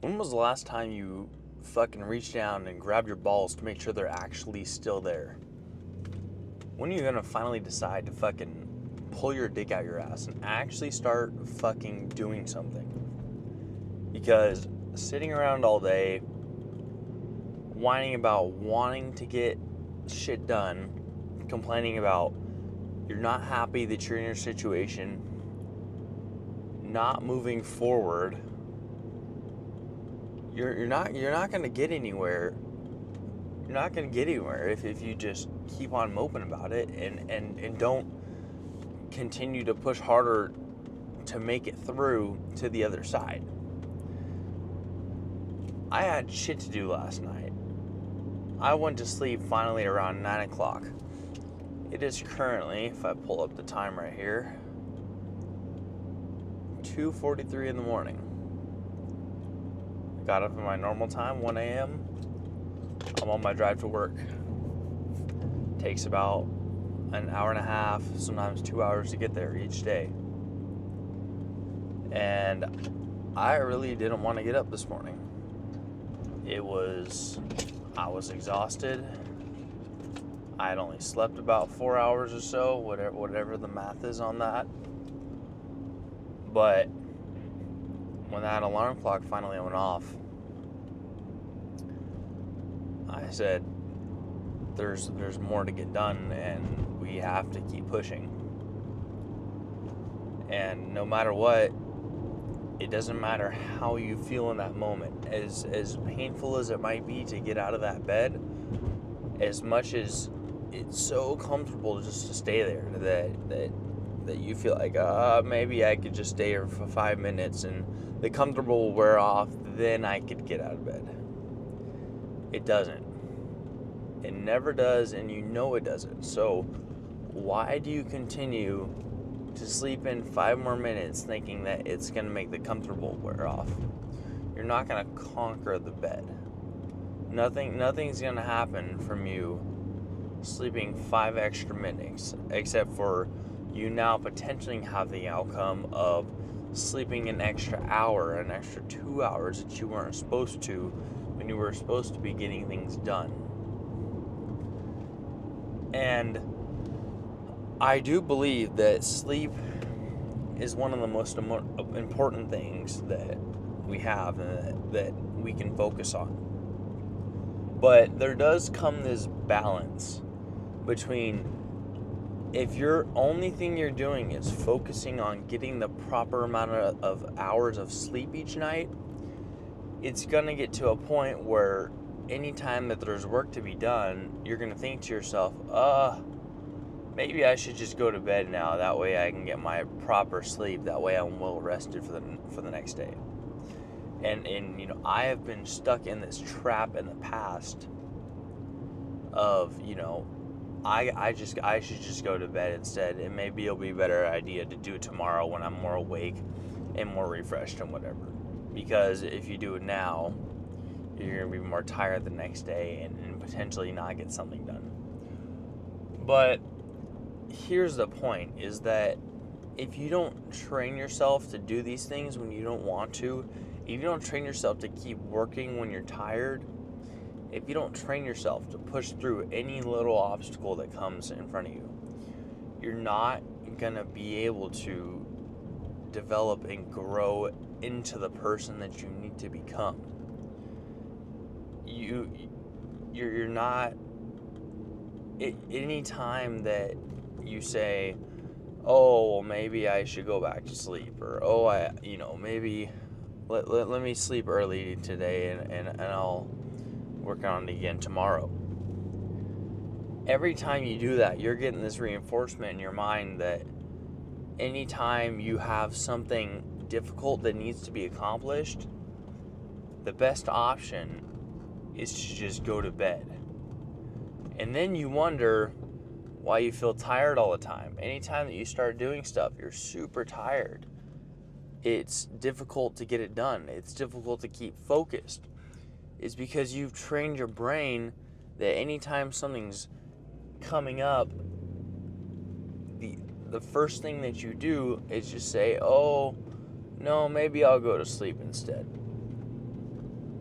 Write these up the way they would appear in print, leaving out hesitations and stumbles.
When was the last time you fucking reached down and grabbed your balls to make sure they're actually still there? When are you gonna finally decide to fucking pull your dick out your ass and actually start fucking doing something? Because sitting around all day, whining about wanting to get shit done, complaining about you're not happy that you're in your situation, not moving forward, you're not gonna get anywhere. You're not gonna get anywhere if you just keep on moping about it and don't continue to push harder to make it through to the other side. I had shit to do last night. I went to sleep finally around 9 o'clock. It is currently, if I pull up the time right here, 2:43 in the morning. Got up at my normal time, 1 a.m. I'm on my drive to work. Takes about an hour and a half, sometimes 2 hours to get there each day. And I really didn't want to get up this morning. I was exhausted. I had only slept about 4 hours or so, whatever the math is on that. But when that alarm clock finally went off, I said, there's more to get done, and we have to keep pushing. And no matter what, it doesn't matter how you feel in that moment. As painful as it might be to get out of that bed, as much as it's so comfortable just to stay there, that you feel like, maybe I could just stay here for 5 minutes and the comfortable will wear off, then I could get out of bed. It doesn't. It never does, and you know it doesn't. So why do you continue to sleep in 5 more minutes thinking that it's going to make the comfortable wear off? You're not going to conquer the bed. Nothing's going to happen from you sleeping 5 extra minutes, except for you now potentially have the outcome of sleeping an extra hour, an extra 2 hours that you weren't supposed to when you were supposed to be getting things done. And I do believe that sleep is one of the most important things that we have and that we can focus on. But there does come this balance between, if your only thing you're doing is focusing on getting the proper amount of hours of sleep each night, it's going to get to a point where anytime that there's work to be done, you're going to think to yourself, maybe I should just go to bed now. That way I can get my proper sleep. That way I'm well rested for the next day. And you know, I have been stuck in this trap in the past of, you know, I should just go to bed instead, and maybe it'll be a better idea to do it tomorrow when I'm more awake and more refreshed and whatever. Because if you do it now, you're going to be more tired the next day and potentially not get something done. But here's the point, is that if you don't train yourself to do these things when you don't want to, if you don't train yourself to keep working when you're tired, if you don't train yourself to push through any little obstacle that comes in front of you, you're not going to be able to develop and grow into the person that you need to become. You're not, any time that you say, oh, well, maybe I should go back to sleep, or maybe let me sleep early today and I'll work on it again tomorrow. Every time you do that, you're getting this reinforcement in your mind that anytime you have something difficult that needs to be accomplished, the best option is to just go to bed. And then you wonder why you feel tired all the time. Anytime that you start doing stuff, you're super tired. It's difficult to get it done. It's difficult to keep focused. It's because you've trained your brain that anytime something's coming up, the first thing that you do is just say, oh, no, maybe I'll go to sleep instead.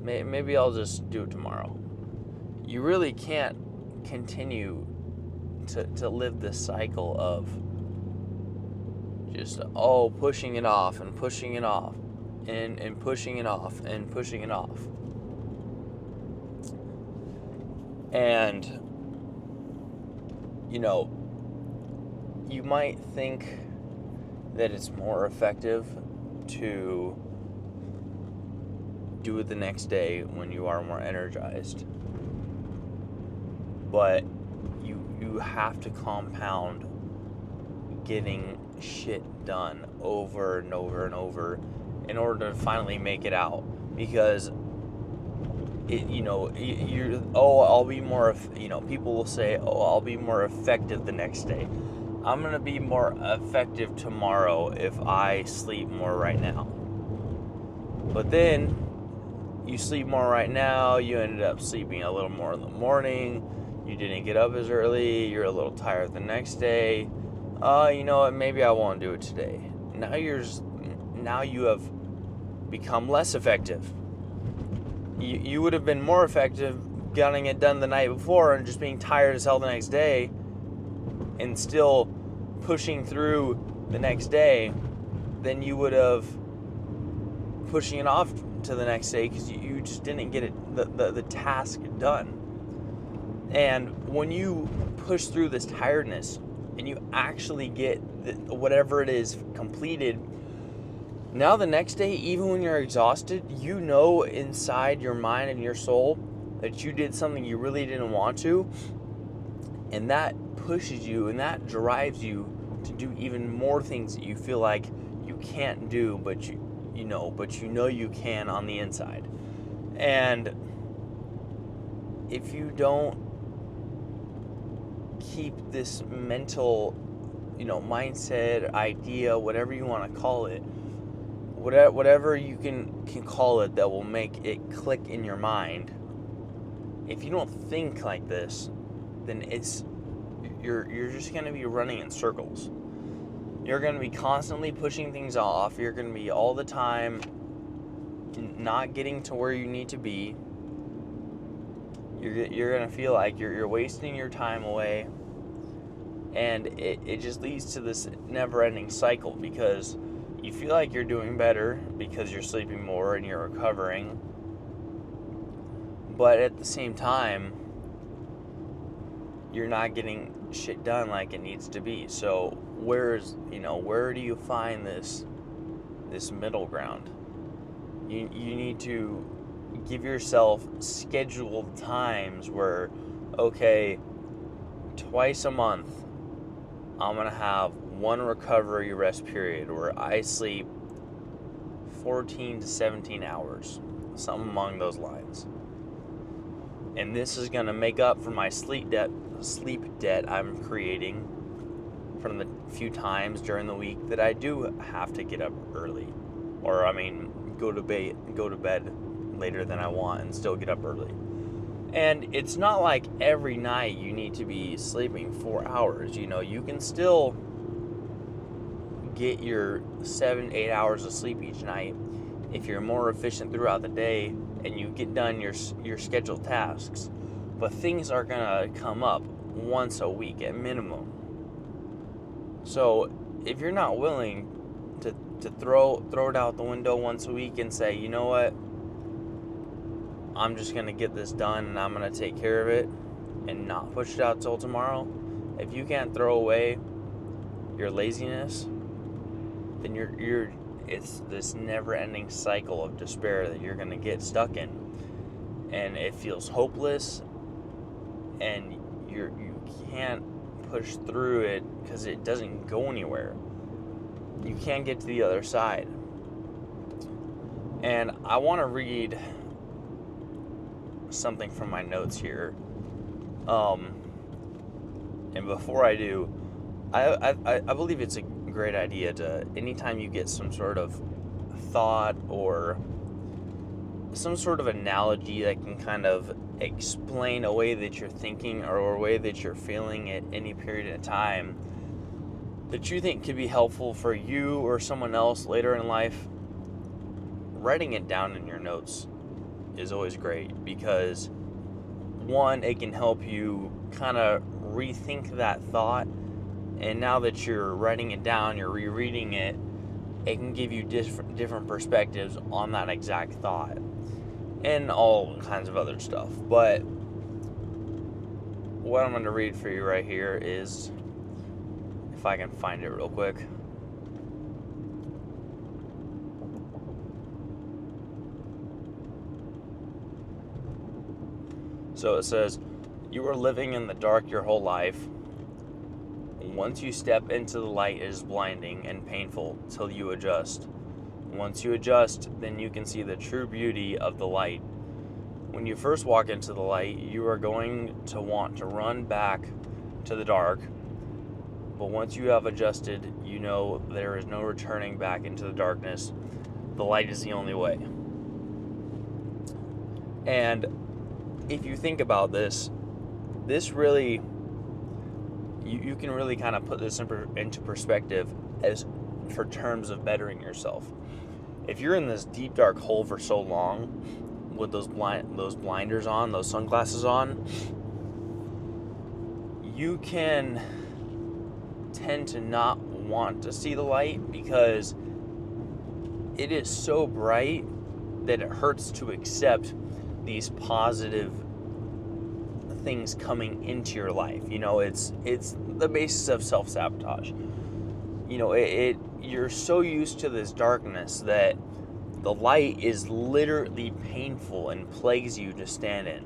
maybe I'll just do it tomorrow. You really can't continue to live this cycle of just pushing it off and pushing it off and pushing it off and pushing it off. And you might think that it's more effective to do it the next day when you are more energized, but you have to compound getting shit done over and over and over in order to finally make it out, because I'll be more, people will say, I'll be more effective the next day. I'm going to be more effective tomorrow if I sleep more right now. But then you sleep more right now, you ended up sleeping a little more in the morning, you didn't get up as early, you're a little tired the next day. You know what, maybe I won't do it today. Now you have become less effective. You would have been more effective getting it done the night before and just being tired as hell the next day and still pushing through the next day than you would have pushing it off to the next day because you just didn't get the task done. And when you push through this tiredness and you actually get whatever it is completed, now the next day, even when you're exhausted, you know inside your mind and your soul that you did something you really didn't want to, and that pushes you and that drives you to do even more things that you feel like you can't do, but you know you can on the inside. And if you don't keep this mental, mindset, idea, whatever you want to call it, whatever you can call it that will make it click in your mind, if you don't think like this, then you're just going to be running in circles. You're going to be constantly pushing things off. You're going to be all the time not getting to where you need to be. You're going to feel like you're wasting your time away. And it just leads to this never-ending cycle, because you feel like you're doing better because you're sleeping more and you're recovering. But at the same time, you're not getting shit done like it needs to be. So where do you find this middle ground? You need to give yourself scheduled times where, okay, twice a month I'm going to have one recovery rest period where I sleep 14 to 17 hours, something along those lines. And this is going to make up for my sleep debt I'm creating from the few times during the week that I do have to get up early, or go to bed later than I want and still get up early. And it's not like every night you need to be sleeping 4 hours. You can still get your 7-8 hours of sleep each night if you're more efficient throughout the day and you get done your scheduled tasks. But things are gonna come up once a week at minimum. So if you're not willing to throw it out the window once a week and say, you know what, I'm just going to get this done and I'm going to take care of it and not push it out till tomorrow. If you can't throw away your laziness, then it's this never-ending cycle of despair that you're going to get stuck in. And it feels hopeless, and you can't push through it because it doesn't go anywhere. You can't get to the other side. And I want to read something from my notes here, and before I do, I believe it's a great idea to, anytime you get some sort of thought or some sort of analogy that can kind of explain a way that you're thinking or a way that you're feeling at any period of time that you think could be helpful for you or someone else later in life, writing it down in your notes is always great because, one, it can help you kind of rethink that thought, and now that you're writing it down, you're rereading it, it can give you different perspectives on that exact thought and all kinds of other stuff. But what I'm going to read for you right here is, if I can find it real quick. So it says, you are living in the dark your whole life. Once you step into the light, it is blinding and painful till you adjust. Once you adjust, then you can see the true beauty of the light. When you first walk into the light, you are going to want to run back to the dark. But once you have adjusted, you know there is no returning back into the darkness. The light is the only way. And if you think about this really, you can really kind of put this into perspective as for terms of bettering yourself. If you're in this deep dark hole for so long with those blinders on, those sunglasses on, you can tend to not want to see the light because it is so bright that it hurts to accept these positive things coming into your life. You know, it's the basis of self-sabotage. You know, you're so used to this darkness that the light is literally painful and plagues you to stand in.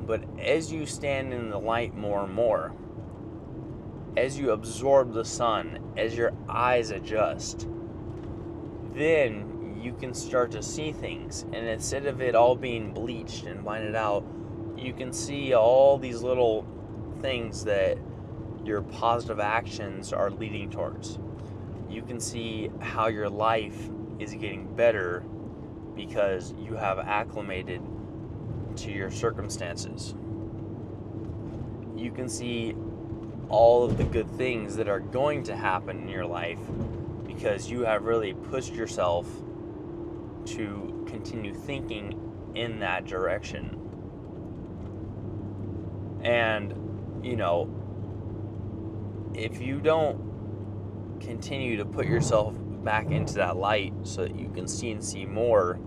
But as you stand in the light more and more, as you absorb the sun, as your eyes adjust, then you can start to see things. And instead of it all being bleached and blinded out, you can see all these little things that your positive actions are leading towards. You can see how your life is getting better because you have acclimated to your circumstances. You can see all of the good things that are going to happen in your life because you have really pushed yourself to continue thinking in that direction. And, you know, if you don't continue to put yourself back into that light so that you can see and see more,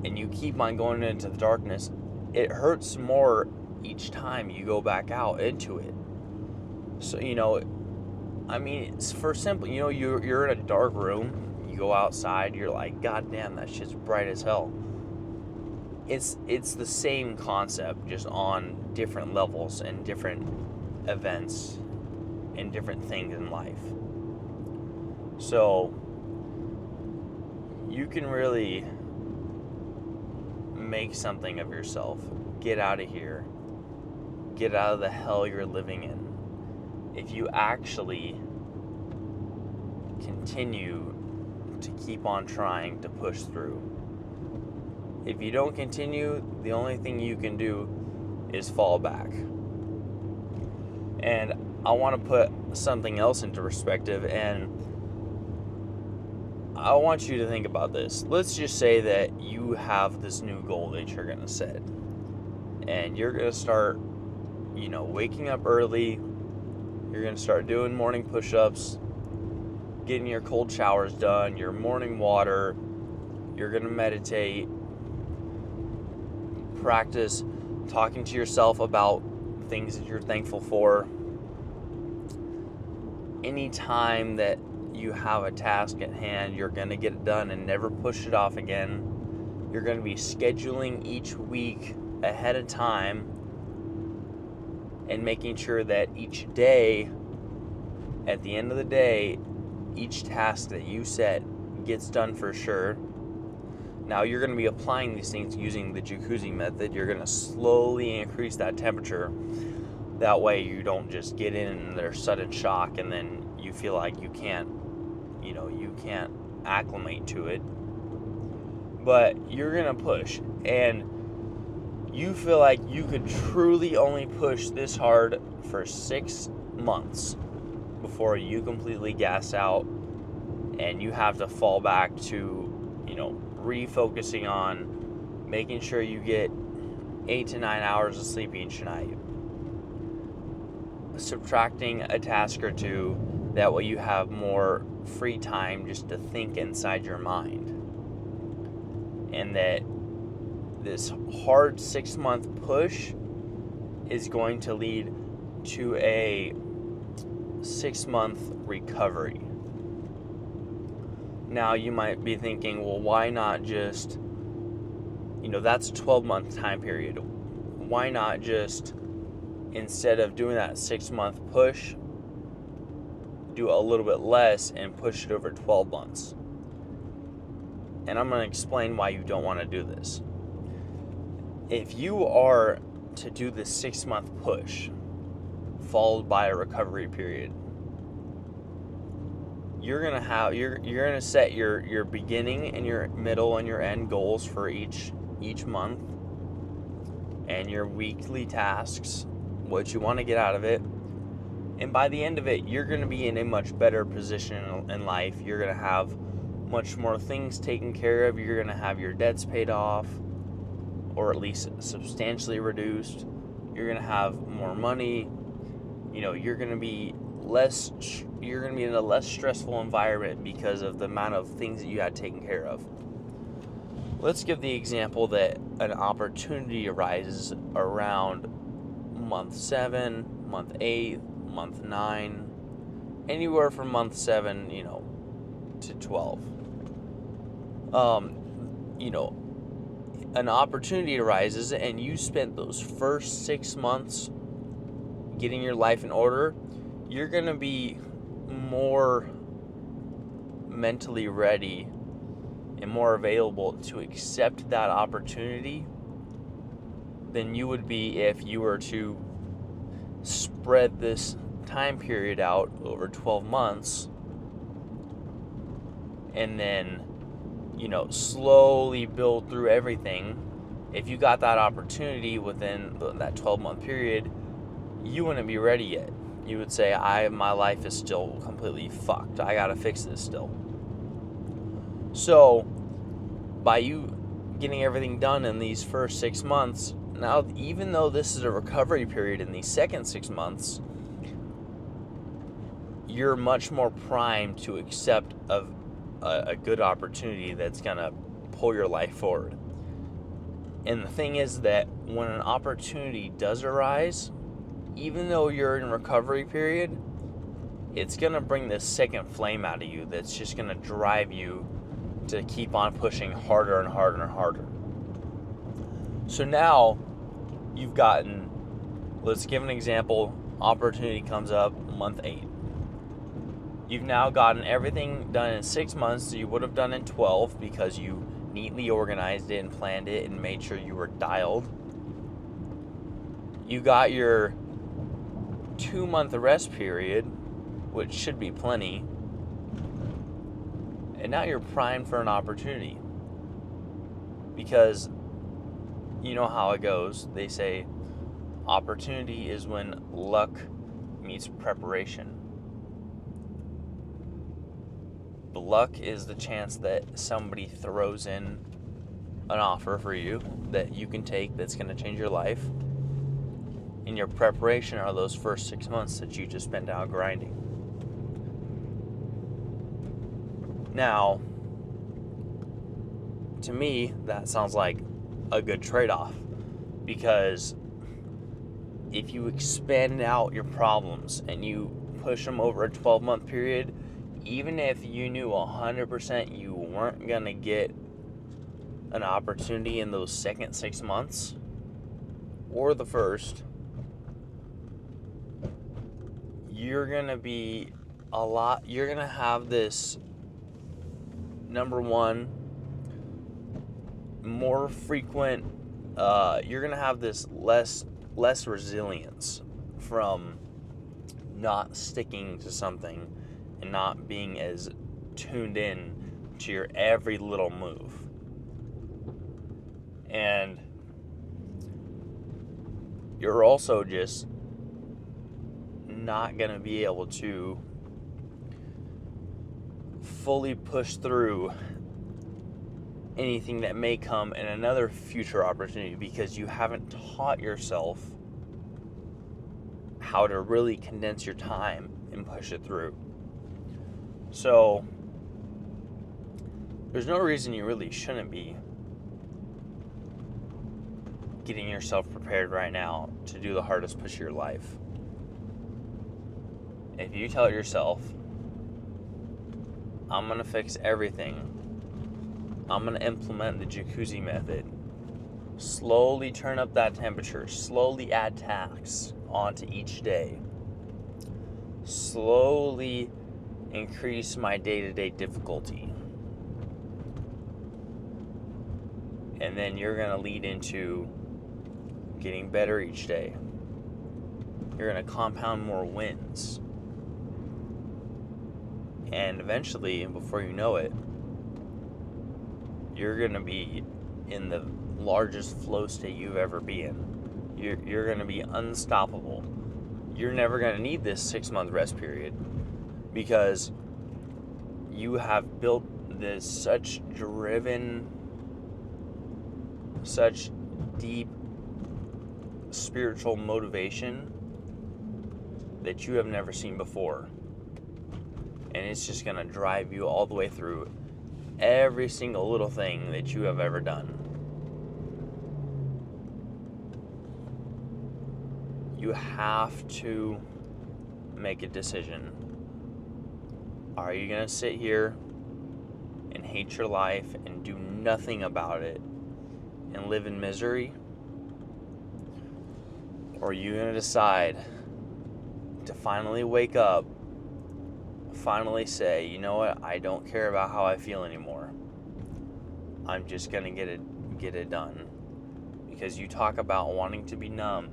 and you keep on going into the darkness, it hurts more each time you go back out into it. So, you know, I mean, it's for simple, you know, you're in a dark room, you go outside, you're like, God damn, that shit's bright as hell. It's the same concept, just on different levels and different events and different things in life. So you can really make something of yourself. Get out of here. Get out of the hell you're living in. If you actually continue to keep on trying to push through. If you don't continue, the only thing you can do is fall back. And I want to put something else into perspective, and I want you to think about this. Let's just say that you have this new goal that you're going to set. And you're going to start, you know, waking up early. You're going to start doing morning push-ups, getting your cold showers done, your morning water. You're going to meditate, practice talking to yourself about things that you're thankful for. Anytime that you have a task at hand, you're going to get it done and never push it off again. You're going to be scheduling each week ahead of time and making sure that each day, at the end of the day, each task that you set gets done for sure. Now you're going to be applying these things using the jacuzzi method. You're going to slowly increase that temperature. That way you don't just get in and there's sudden shock and then you feel like you can't acclimate to it. But you're going to push, and you feel like you could truly only push this hard for 6 months before you completely gas out and you have to fall back to refocusing on making sure you get 8 to 9 hours of sleep each night. Subtracting a task or two, that way you have more free time just to think inside your mind. And that this hard 6-month push is going to lead to a 6-month recovery. Now you might be thinking, well, why not just, that's a 12-month time period. Why not just, instead of doing that 6-month push, do a little bit less and push it over 12 months? And I'm going to explain why you don't want to do this. If you are to do the 6-month push followed by a recovery period, you're gonna set your beginning and your middle and your end goals for each month, and your weekly tasks, what you want to get out of it. And by the end of it, you're going to be in a much better position in life. You're going to have much more things taken care of. You're going to have your debts paid off, or at least substantially reduced. You're going to have more money. You're going to be in a less stressful environment because of the amount of things that you had taken care of. Let's give the example that an opportunity arises around month 7, month 8, month 9, anywhere from month 7, to 12. An opportunity arises and you spent those first 6 months getting your life in order. You're going to be more mentally ready and more available to accept that opportunity than you would be if you were to spread this time period out over 12 months and then, slowly build through everything. If you got that opportunity within that 12-month period, you wouldn't be ready yet. You would say, my life is still completely fucked. I gotta fix this still. So, by you getting everything done in these first 6 months, now, even though this is a recovery period in these second 6 months, you're much more primed to accept a good opportunity that's gonna pull your life forward. And the thing is that when an opportunity does arise, even though you're in recovery period, it's going to bring this second flame out of you that's just going to drive you to keep on pushing harder and harder and harder. So now you've gotten, let's give an example, opportunity comes up month 8. You've now gotten everything done in 6 months that you would have done in 12 because you neatly organized it and planned it and made sure you were dialed. You got your 2-month rest period, which should be plenty, and now you're primed for an opportunity. Because you know how it goes. They say opportunity is when luck meets preparation. The luck is the chance that somebody throws in an offer for you that you can take that's going to change your life. And your preparation are those first 6 months that you just spent out grinding. Now, to me, that sounds like a good trade-off, because if you expand out your problems and you push them over a 12-month period, even if you knew 100% you weren't going to get an opportunity in those second 6 months or the first, you're going to have this, number one, more frequent, you're going to have this less resilience from not sticking to something and not being as tuned in to your every little move. And you're also just not going to be able to fully push through anything that may come in another future opportunity, because you haven't taught yourself how to really condense your time and push it through. So there's no reason you really shouldn't be getting yourself prepared right now to do the hardest push of your life. If you tell yourself, I'm going to fix everything, I'm going to implement the jacuzzi method, slowly turn up that temperature, slowly add tasks onto each day, slowly increase my day-to-day difficulty, and then you're going to lead into getting better each day. You're going to compound more wins. And eventually, before you know it, you're going to be in the largest flow state you've ever been. You're going to be unstoppable. You're never going to need this 6-month rest period, because you have built this such deep spiritual motivation that you have never seen before. And it's just going to drive you all the way through every single little thing that you have ever done. You have to make a decision. Are you going to sit here and hate your life and do nothing about it and live in misery? Or are you going to decide to finally wake up, finally say, you know what, I don't care about how I feel anymore. I'm just going to get it done. Because you talk about wanting to be numb.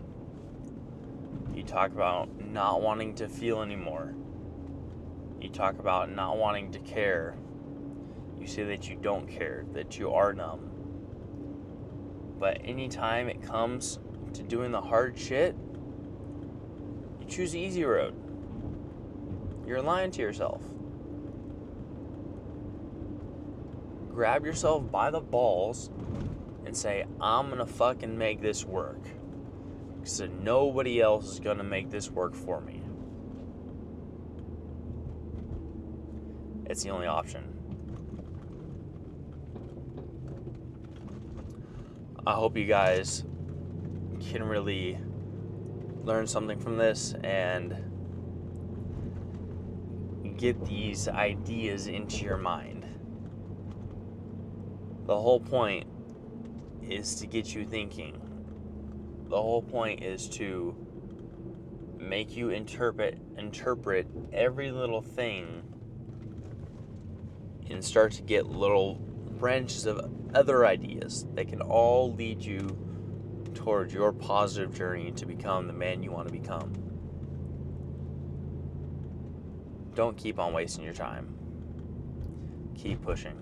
You talk about not wanting to feel anymore. You talk about not wanting to care. You say that you don't care, that you are numb. But anytime it comes to doing the hard shit, you choose the easy road. You're lying to yourself. Grab yourself by the balls and say, I'm gonna fucking make this work. Because nobody else is gonna make this work for me. It's the only option. I hope you guys can really learn something from this and get these ideas into your mind. The whole point is to get you thinking. The whole point is to make you interpret every little thing and start to get little branches of other ideas that can all lead you towards your positive journey to become the man you want to become. Don't keep on wasting your time. Keep pushing.